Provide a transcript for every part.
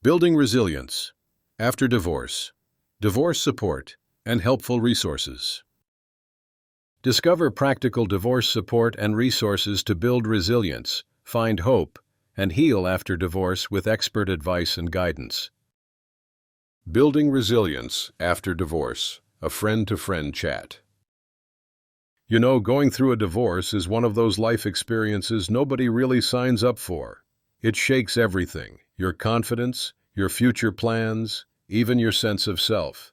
Building resilience after divorce, divorce support, and helpful resources. Discover practical divorce support and resources to build resilience, find hope, and heal after divorce with expert advice and guidance. Building resilience after divorce, a friend-to-friend chat. You know, going through a divorce is one of those life experiences nobody really signs up for. It shakes everything, your confidence, your future plans, even your sense of self.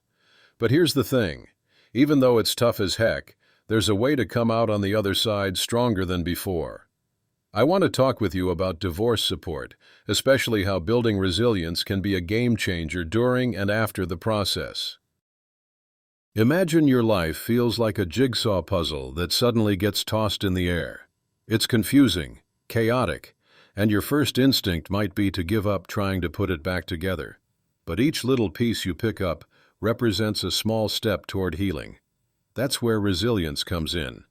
But here's the thing, even though it's tough as heck, there's a way to come out on the other side stronger than before. I want to talk with you about divorce support, especially how building resilience can be a game changer during and after the process. Imagine your life feels like a jigsaw puzzle that suddenly gets tossed in the air. It's confusing, chaotic, and your first instinct might be to give up trying to put it back together. But each little piece you pick up represents a small step toward healing. That's where resilience comes in.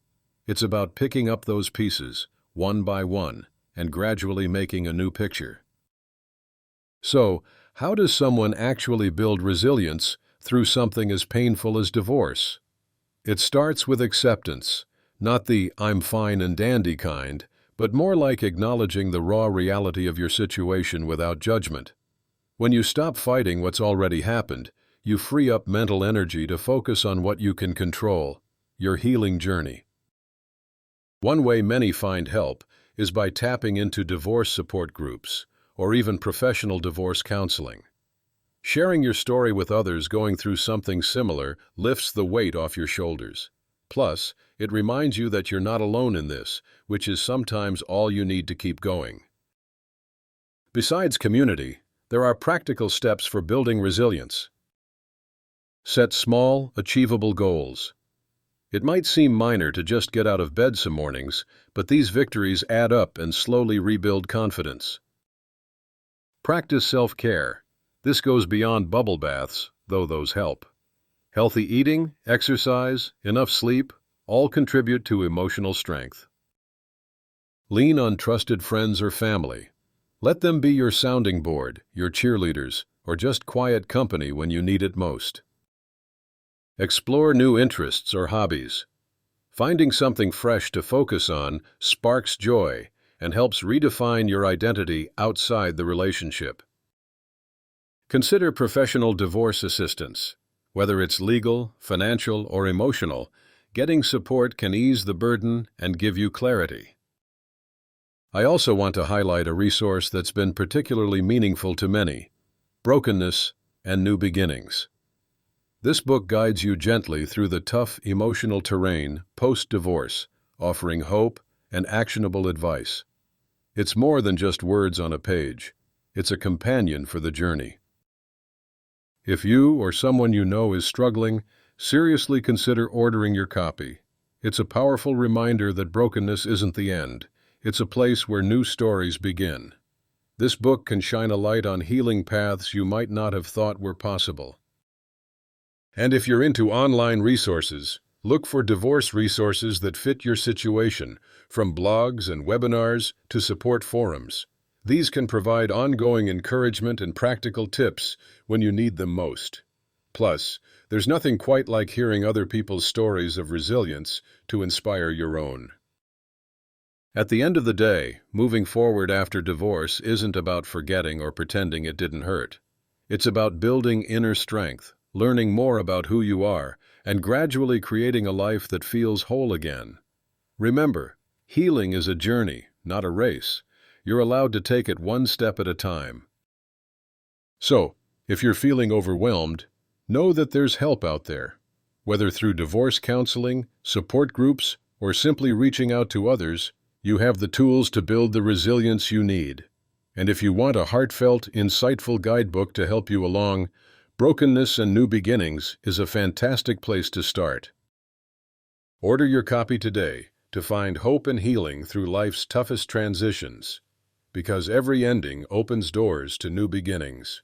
It's about picking up those pieces, one by one, and gradually making a new picture. So, how does someone actually build resilience through something as painful as divorce? It starts with acceptance, not the "I'm fine and dandy" kind, but more like acknowledging the raw reality of your situation without judgment. When you stop fighting what's already happened, you free up mental energy to focus on what you can control, your healing journey. One way many find help is by tapping into divorce support groups, or even professional divorce counseling. Sharing your story with others going through something similar lifts the weight off your shoulders. Plus, it reminds you that you're not alone in this, which is sometimes all you need to keep going. Besides community, there are practical steps for building resilience. Set small, achievable goals. It might seem minor to just get out of bed some mornings, but these victories add up and slowly rebuild confidence. Practice self-care. This goes beyond bubble baths, though those help. Healthy eating, exercise, enough sleep, all contribute to emotional strength. Lean on trusted friends or family. Let them be your sounding board, your cheerleaders, or just quiet company when you need it most. Explore new interests or hobbies. Finding something fresh to focus on sparks joy and helps redefine your identity outside the relationship. Consider professional divorce assistance. Whether it's legal, financial, or emotional, getting support can ease the burden and give you clarity. I also want to highlight a resource that's been particularly meaningful to many: Brokenness and New Beginnings. This book guides you gently through the tough emotional terrain post-divorce, offering hope and actionable advice. It's more than just words on a page. It's a companion for the journey. If you or someone you know is struggling, seriously consider ordering your copy. It's a powerful reminder that brokenness isn't the end. It's a place where new stories begin. This book can shine a light on healing paths you might not have thought were possible. And if you're into online resources, look for divorce resources that fit your situation, from blogs and webinars to support forums. These can provide ongoing encouragement and practical tips when you need them most. Plus, there's nothing quite like hearing other people's stories of resilience to inspire your own. At the end of the day, moving forward after divorce isn't about forgetting or pretending it didn't hurt. It's about building inner strength, learning more about who you are, and gradually creating a life that feels whole again. Remember, healing is a journey, not a race. You're allowed to take it one step at a time. So, if you're feeling overwhelmed, know that there's help out there. Whether through divorce counseling, support groups, or simply reaching out to others, you have the tools to build the resilience you need. And if you want a heartfelt, insightful guidebook to help you along, Brokenness and New Beginnings is a fantastic place to start. Order your copy today to find hope and healing through life's toughest transitions, because every ending opens doors to new beginnings.